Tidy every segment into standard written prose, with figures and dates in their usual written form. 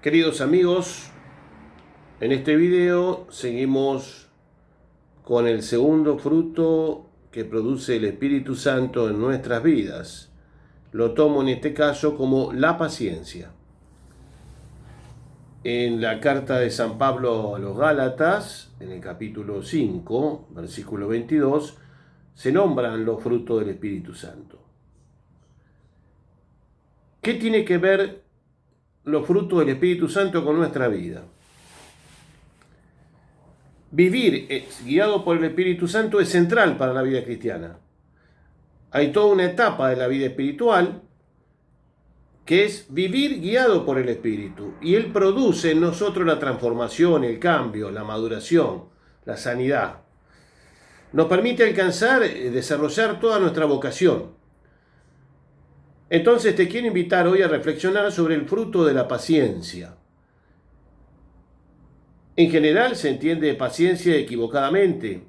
Queridos amigos, en este video seguimos con el segundo fruto que produce el Espíritu Santo en nuestras vidas. Lo tomo en este caso como la paciencia. En la carta de San Pablo a los Gálatas, en el capítulo 5, versículo 22, se nombran los frutos del Espíritu Santo. ¿Qué tiene que ver los frutos del Espíritu Santo con nuestra vida? Vivir guiado por el Espíritu Santo es central para la vida cristiana. Hay toda una etapa de la vida espiritual que es vivir guiado por el Espíritu. Y Él produce en nosotros la transformación, el cambio, la maduración, la sanidad. Nos permite alcanzar, desarrollar toda nuestra vocación. Entonces te quiero invitar hoy a reflexionar sobre el fruto de la paciencia. En general se entiende paciencia equivocadamente,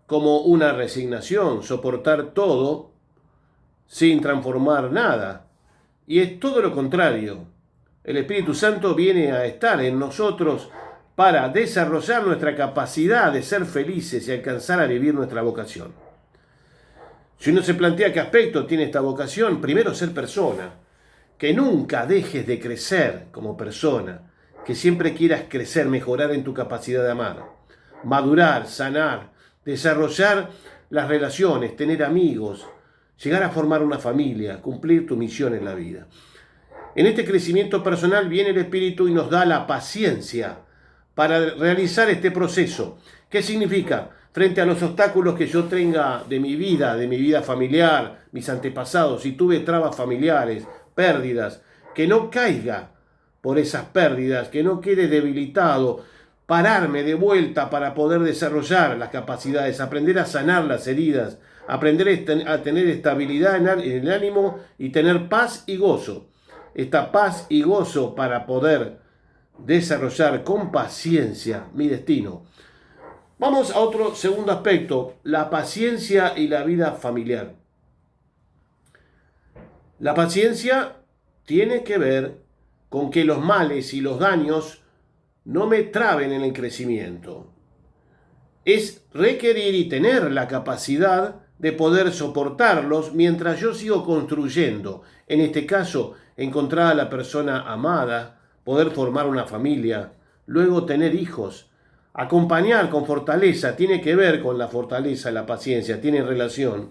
como una resignación, soportar todo sin transformar nada. Y es todo lo contrario. El Espíritu Santo viene a estar en nosotros para desarrollar nuestra capacidad de ser felices y alcanzar a vivir nuestra vocación. Si uno se plantea qué aspecto tiene esta vocación, primero ser persona, que nunca dejes de crecer como persona, que siempre quieras crecer, mejorar en tu capacidad de amar, madurar, sanar, desarrollar las relaciones, tener amigos, llegar a formar una familia, cumplir tu misión en la vida. En este crecimiento personal viene el Espíritu y nos da la paciencia para realizar este proceso. ¿Qué significa? Frente a los obstáculos que yo tenga de mi vida familiar, mis antepasados, si tuve trabas familiares, pérdidas, que no caiga por esas pérdidas, que no quede debilitado, pararme de vuelta para poder desarrollar las capacidades, aprender a sanar las heridas, aprender a tener estabilidad en el ánimo y tener paz y gozo. Esta paz y gozo para poder desarrollar con paciencia mi destino. Vamos a otro segundo aspecto, la paciencia y la vida familiar. La paciencia tiene que ver con que los males y los daños no me traben en el crecimiento. Es requerir y tener la capacidad de poder soportarlos mientras yo sigo construyendo. En este caso, encontrar a la persona amada, poder formar una familia, luego tener hijos. Acompañar con fortaleza tiene que ver con la fortaleza, la paciencia, tiene relación.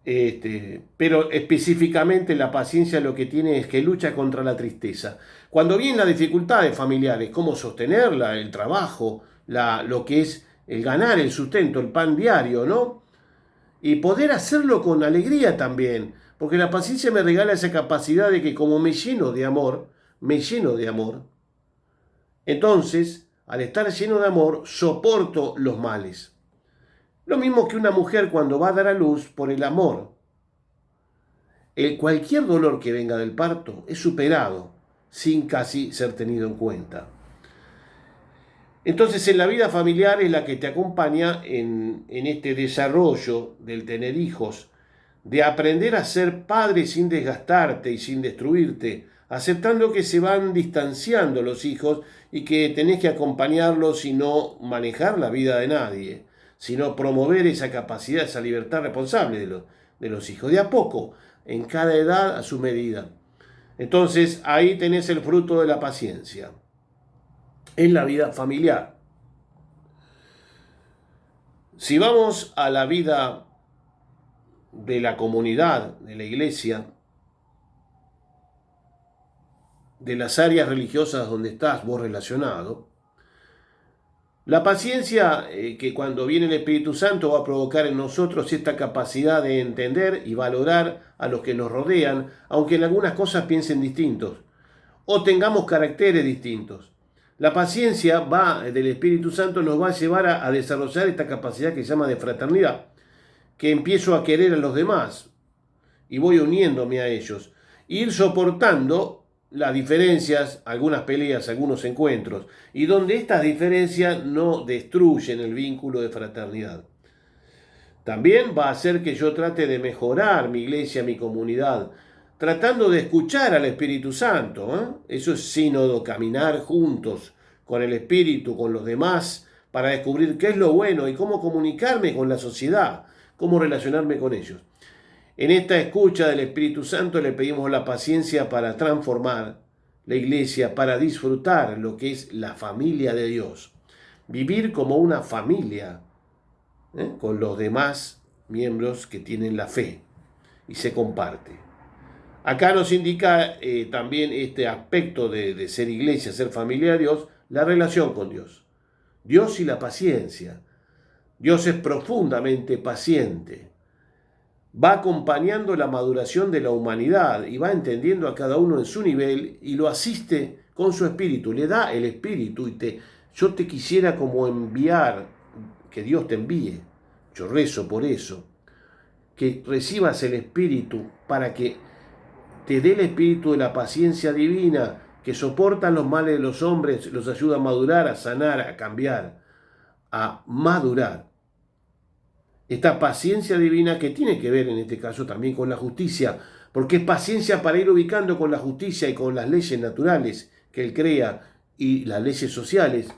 Pero específicamente la paciencia lo que tiene es que lucha contra la tristeza. Cuando vienen las dificultades familiares, cómo sostenerla, el trabajo, lo que es el ganar, el sustento, el pan diario, ¿no? Y poder hacerlo con alegría también, porque la paciencia me regala esa capacidad de que como me lleno de amor, entonces, al estar lleno de amor, soporto los males. Lo mismo que una mujer cuando va a dar a luz por el amor. Cualquier dolor que venga del parto es superado sin casi ser tenido en cuenta. Entonces en la vida familiar es la que te acompaña en este desarrollo del tener hijos, de aprender a ser padre sin desgastarte y sin destruirte, aceptando que se van distanciando los hijos y que tenés que acompañarlos y no manejar la vida de nadie, sino promover esa capacidad, esa libertad responsable de los hijos, de a poco, en cada edad a su medida. Entonces ahí tenés el fruto de la paciencia en la vida familiar. Si vamos a la vida de la comunidad, de la iglesia, de las áreas religiosas donde estás vos relacionado, la paciencia que cuando viene el Espíritu Santo va a provocar en nosotros esta capacidad de entender y valorar a los que nos rodean, aunque en algunas cosas piensen distintos o tengamos caracteres distintos. La paciencia del Espíritu Santo nos va a llevar a desarrollar esta capacidad que se llama de fraternidad, que empiezo a querer a los demás y voy uniéndome a ellos, ir soportando las diferencias, algunas peleas, algunos encuentros, y donde estas diferencias no destruyen el vínculo de fraternidad. También va a hacer que yo trate de mejorar mi iglesia, mi comunidad, tratando de escuchar al Espíritu Santo, ¿eh? Eso es sínodo, caminar juntos con el Espíritu, con los demás, para descubrir qué es lo bueno y cómo comunicarme con la sociedad, cómo relacionarme con ellos. En esta escucha del Espíritu Santo le pedimos la paciencia para transformar la iglesia, para disfrutar lo que es la familia de Dios. Vivir como una familia, con los demás miembros que tienen la fe y se comparte. Acá nos indica también este aspecto de ser iglesia, ser familia de Dios, la relación con Dios. Dios y la paciencia. Dios es profundamente paciente. Va acompañando la maduración de la humanidad y va entendiendo a cada uno en su nivel y lo asiste con su espíritu, le da el espíritu yo te quisiera como enviar, que Dios te envíe, yo rezo por eso, que recibas el espíritu para que te dé el espíritu de la paciencia divina que soportan los males de los hombres, los ayuda a madurar, a sanar, a cambiar, a madurar. Esta paciencia divina que tiene que ver en este caso también con la justicia, porque es paciencia para ir ubicando con la justicia y con las leyes naturales que Él crea y las leyes sociales,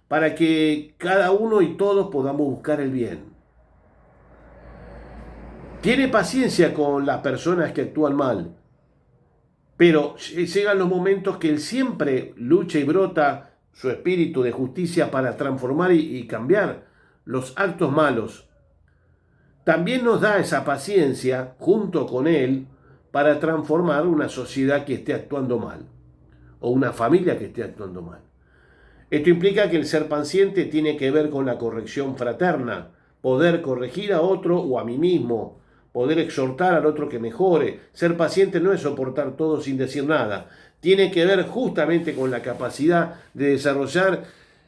para que cada uno y todos podamos buscar el bien. Tiene paciencia con las personas que actúan mal, pero llegan los momentos que Él siempre lucha y brota su espíritu de justicia para transformar y cambiar los actos malos. También nos da esa paciencia junto con Él para transformar una sociedad que esté actuando mal o una familia que esté actuando mal. Esto implica que el ser paciente tiene que ver con la corrección fraterna, poder corregir a otro o a mí mismo, poder exhortar al otro que mejore. Ser paciente no es soportar todo sin decir nada. Tiene que ver justamente con la capacidad de desarrollar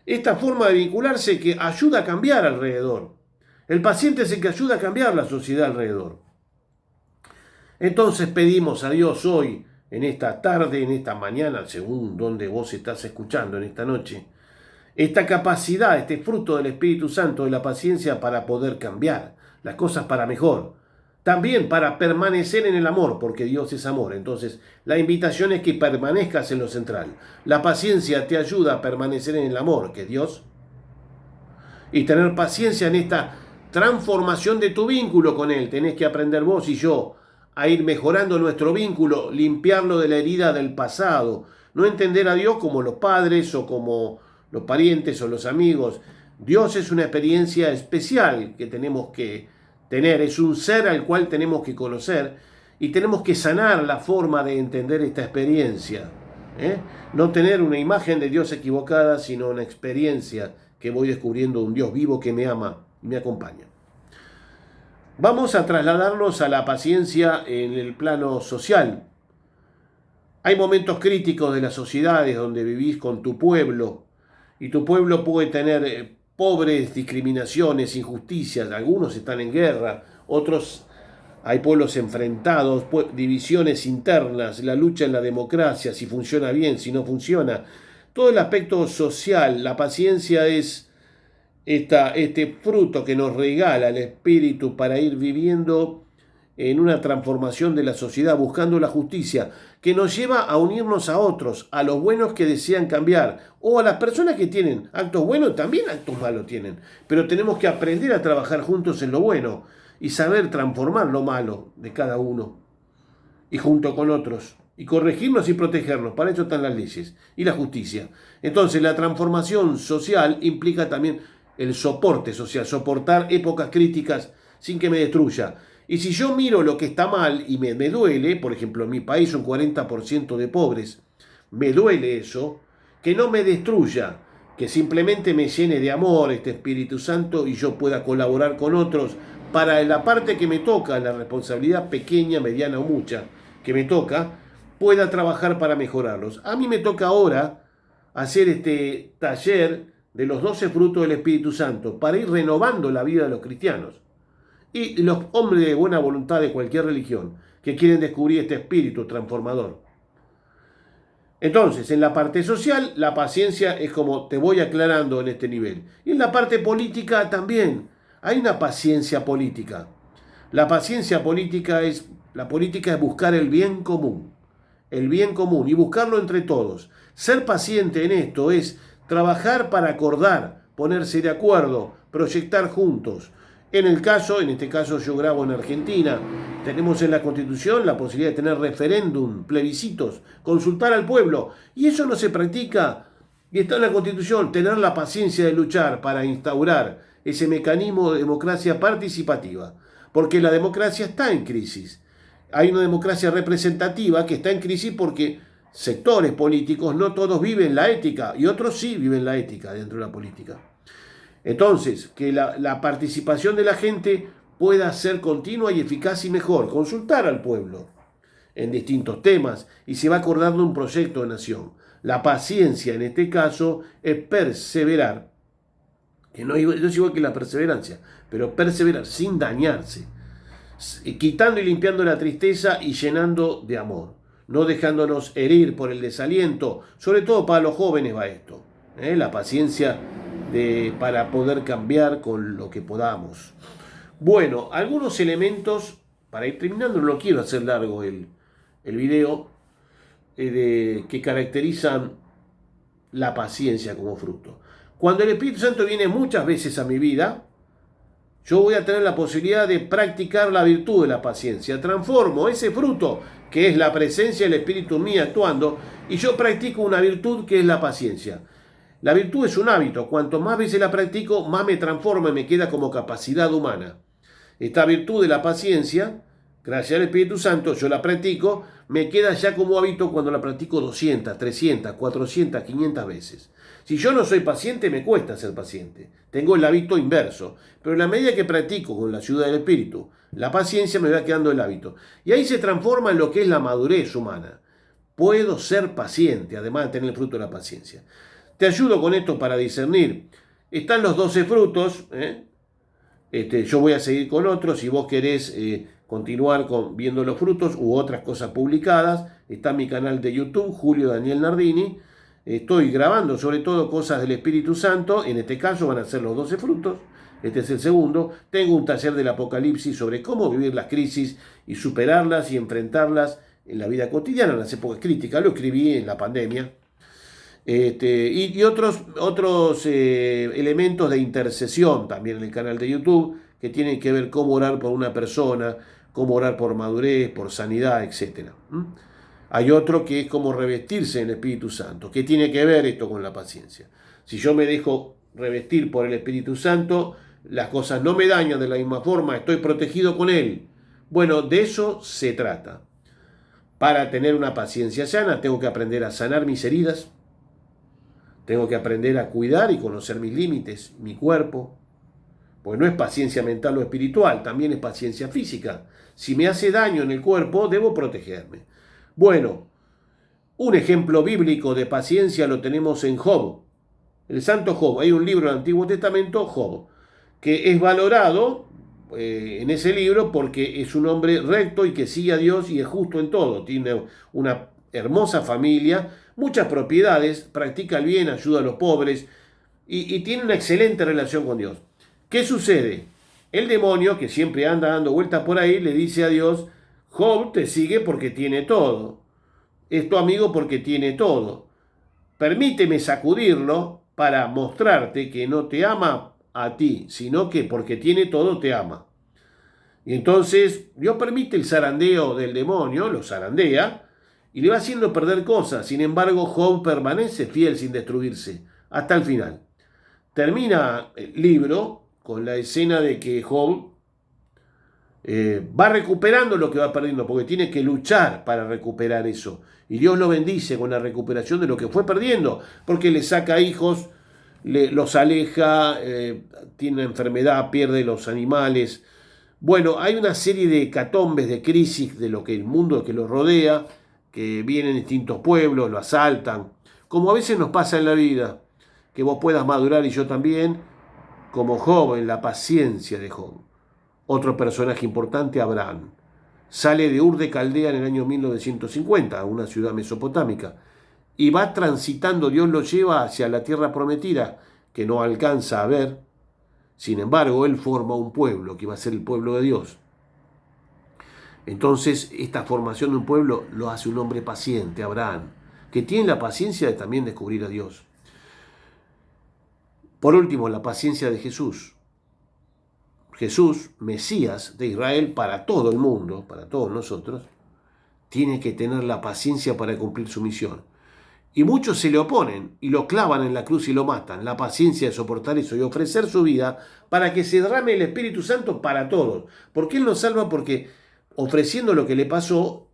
esta forma de vincularse que ayuda a cambiar alrededor. El paciente es el que ayuda a cambiar la sociedad alrededor. Entonces pedimos a Dios hoy, en esta tarde, en esta mañana, según donde vos estás escuchando en esta noche, esta capacidad, este fruto del Espíritu Santo de la paciencia para poder cambiar las cosas para mejor. También para permanecer en el amor, porque Dios es amor. Entonces, la invitación es que permanezcas en lo central. La paciencia te ayuda a permanecer en el amor, que es Dios, y tener paciencia en esta transformación de tu vínculo con Él. Tenés que aprender vos y yo a ir mejorando nuestro vínculo, limpiarlo de la herida del pasado. No entender a Dios como los padres o como los parientes o los amigos. Dios es una experiencia especial que tenemos que tener, es un ser al cual tenemos que conocer y tenemos que sanar la forma de entender esta experiencia. No tener una imagen de Dios equivocada, sino una experiencia que voy descubriendo un Dios vivo que me ama y me acompaña. Vamos a trasladarnos a la paciencia en el plano social. Hay momentos críticos de las sociedades donde vivís con tu pueblo y tu pueblo puede tener pobres discriminaciones, injusticias. Algunos están en guerra, otros hay pueblos enfrentados, divisiones internas, la lucha en la democracia, si funciona bien, si no funciona. Todo el aspecto social, la paciencia es este fruto que nos regala el Espíritu para ir viviendo en una transformación de la sociedad, buscando la justicia, que nos lleva a unirnos a otros, a los buenos que desean cambiar, o a las personas que tienen actos buenos, también actos malos tienen, pero tenemos que aprender a trabajar juntos en lo bueno y saber transformar lo malo de cada uno, y junto con otros, y corregirnos y protegernos. Para eso están las leyes y la justicia. Entonces la transformación social implica también el soporte social, soportar épocas críticas sin que me destruya. Y si yo miro lo que está mal y me duele, por ejemplo, en mi país un 40% de pobres, me duele eso, que no me destruya, que simplemente me llene de amor este Espíritu Santo y yo pueda colaborar con otros para la parte que me toca, la responsabilidad pequeña, mediana o mucha que me toca, pueda trabajar para mejorarlos. A mí me toca ahora hacer este taller de los 12 frutos del Espíritu Santo para ir renovando la vida de los cristianos y los hombres de buena voluntad de cualquier religión que quieren descubrir este espíritu transformador. Entonces, en la parte social, la paciencia es como te voy aclarando en este nivel. Y en la parte política también hay una paciencia política. La paciencia política es La política es buscar el bien común y buscarlo entre todos. Ser paciente en esto es trabajar para acordar, ponerse de acuerdo, proyectar juntos. En este caso yo grabo en Argentina, tenemos en la Constitución la posibilidad de tener referéndum, plebiscitos, consultar al pueblo, y eso no se practica, y está en la Constitución, tener la paciencia de luchar para instaurar ese mecanismo de democracia participativa, porque la democracia está en crisis. Hay una democracia representativa que está en crisis porque sectores políticos no todos viven la ética y otros sí viven la ética dentro de la política. Entonces, que la participación de la gente pueda ser continua y eficaz y mejor, consultar al pueblo en distintos temas y se va acordando un proyecto de nación. La paciencia en este caso es perseverar, que no es igual que la perseverancia, pero perseverar sin dañarse, quitando y limpiando la tristeza y llenando de amor, no dejándonos herir por el desaliento, sobre todo para los jóvenes va esto, la paciencia para poder cambiar con lo que podamos. Bueno, algunos elementos, para ir terminando, no quiero hacer largo el video, que caracterizan la paciencia como fruto. Cuando el Espíritu Santo viene muchas veces a mi vida, yo voy a tener la posibilidad de practicar la virtud de la paciencia. Transformo ese fruto, que es la presencia del Espíritu en mí actuando, y yo practico una virtud que es la paciencia. La virtud es un hábito. Cuanto más veces la practico, más me transforma y me queda como capacidad humana. Esta virtud de la paciencia, gracias al Espíritu Santo, yo la practico, me queda ya como hábito cuando la practico 200, 300, 400, 500 veces. Si yo no soy paciente, me cuesta ser paciente. Tengo el hábito inverso. Pero en la medida que practico con la ayuda del Espíritu, la paciencia me va quedando el hábito. Y ahí se transforma en lo que es la madurez humana. Puedo ser paciente, además de tener el fruto de la paciencia. Te ayudo con esto para discernir. Están los 12 frutos. Yo voy a seguir con otros. Si vos querés continuar viendo los frutos u otras cosas publicadas, está mi canal de YouTube, Julio Daniel Nardini. Estoy grabando sobre todo cosas del Espíritu Santo. En este caso van a ser los 12 frutos. Este es el segundo. Tengo un taller del Apocalipsis sobre cómo vivir las crisis y superarlas y enfrentarlas en la vida cotidiana, en las épocas críticas. Lo escribí en la pandemia. Y otros elementos de intercesión también en el canal de YouTube, que tienen que ver cómo orar por una persona, cómo orar por madurez, por sanidad, etc. Hay otro que es cómo revestirse en el Espíritu Santo. ¿Qué tiene que ver esto con la paciencia? Si yo me dejo revestir por el Espíritu Santo, las cosas no me dañan de la misma forma, estoy protegido con Él. Bueno, de eso se trata. Para tener una paciencia sana, tengo que aprender a sanar mis heridas, tengo que aprender a cuidar y conocer mis límites, mi cuerpo, pues no es paciencia mental o espiritual, también es paciencia física. Si me hace daño en el cuerpo, debo protegerme. Bueno, un ejemplo bíblico de paciencia lo tenemos en Job, el santo Job. Hay un libro del Antiguo Testamento, Job, que es valorado en ese libro porque es un hombre recto y que sigue a Dios y es justo en todo. Tiene una hermosa familia, muchas propiedades, practica el bien, ayuda a los pobres y tiene una excelente relación con Dios. ¿Qué sucede? El demonio, que siempre anda dando vueltas por ahí, le dice a Dios: Job te sigue porque tiene todo, es tu amigo porque tiene todo. Permíteme sacudirlo para mostrarte que no te ama a ti, sino que porque tiene todo te ama. Y entonces Dios permite el zarandeo del demonio, lo zarandea, y le va haciendo perder cosas. Sin embargo, Job permanece fiel sin destruirse hasta el final. Termina el libro con la escena de que Job va recuperando lo que va perdiendo, porque tiene que luchar para recuperar eso. Y Dios lo bendice con la recuperación de lo que fue perdiendo, porque le saca hijos, los aleja, tiene una enfermedad, pierde los animales. Bueno, hay una serie de hecatombes, de crisis de lo que el mundo que lo rodea, que vienen distintos pueblos, lo asaltan, como a veces nos pasa en la vida, que vos puedas madurar y yo también, como Job, en la paciencia de Job. Otro personaje importante, Abraham. Sale de Ur de Caldea en el año 1950, una ciudad mesopotámica, y va transitando, Dios lo lleva hacia la tierra prometida, que no alcanza a ver. Sin embargo, él forma un pueblo que va a ser el pueblo de Dios. Entonces, esta formación de un pueblo lo hace un hombre paciente, Abraham, que tiene la paciencia de también descubrir a Dios. Por último, la paciencia de Jesús. Jesús, Mesías de Israel para todo el mundo, para todos nosotros, tiene que tener la paciencia para cumplir su misión. Y muchos se le oponen y lo clavan en la cruz y lo matan. La paciencia de soportar eso y ofrecer su vida para que se derrame el Espíritu Santo para todos. ¿Por qué Él nos salva? Porque ofreciendo lo que le pasó,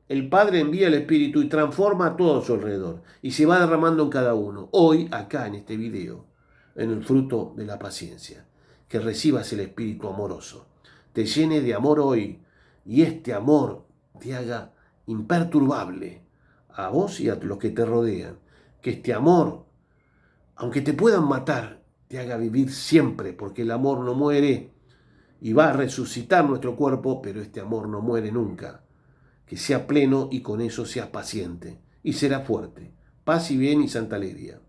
el Padre envía el Espíritu y transforma a todo a su alrededor. Y se va derramando en cada uno. Hoy, acá en este video, en el fruto de la paciencia. Que recibas el Espíritu amoroso. Te llene de amor hoy. Y este amor te haga imperturbable a vos y a los que te rodean. Que este amor, aunque te puedan matar, te haga vivir siempre, porque el amor no muere y va a resucitar nuestro cuerpo, pero este amor no muere nunca. Que sea pleno y con eso seas paciente y será fuerte. Paz y bien y santa alegría.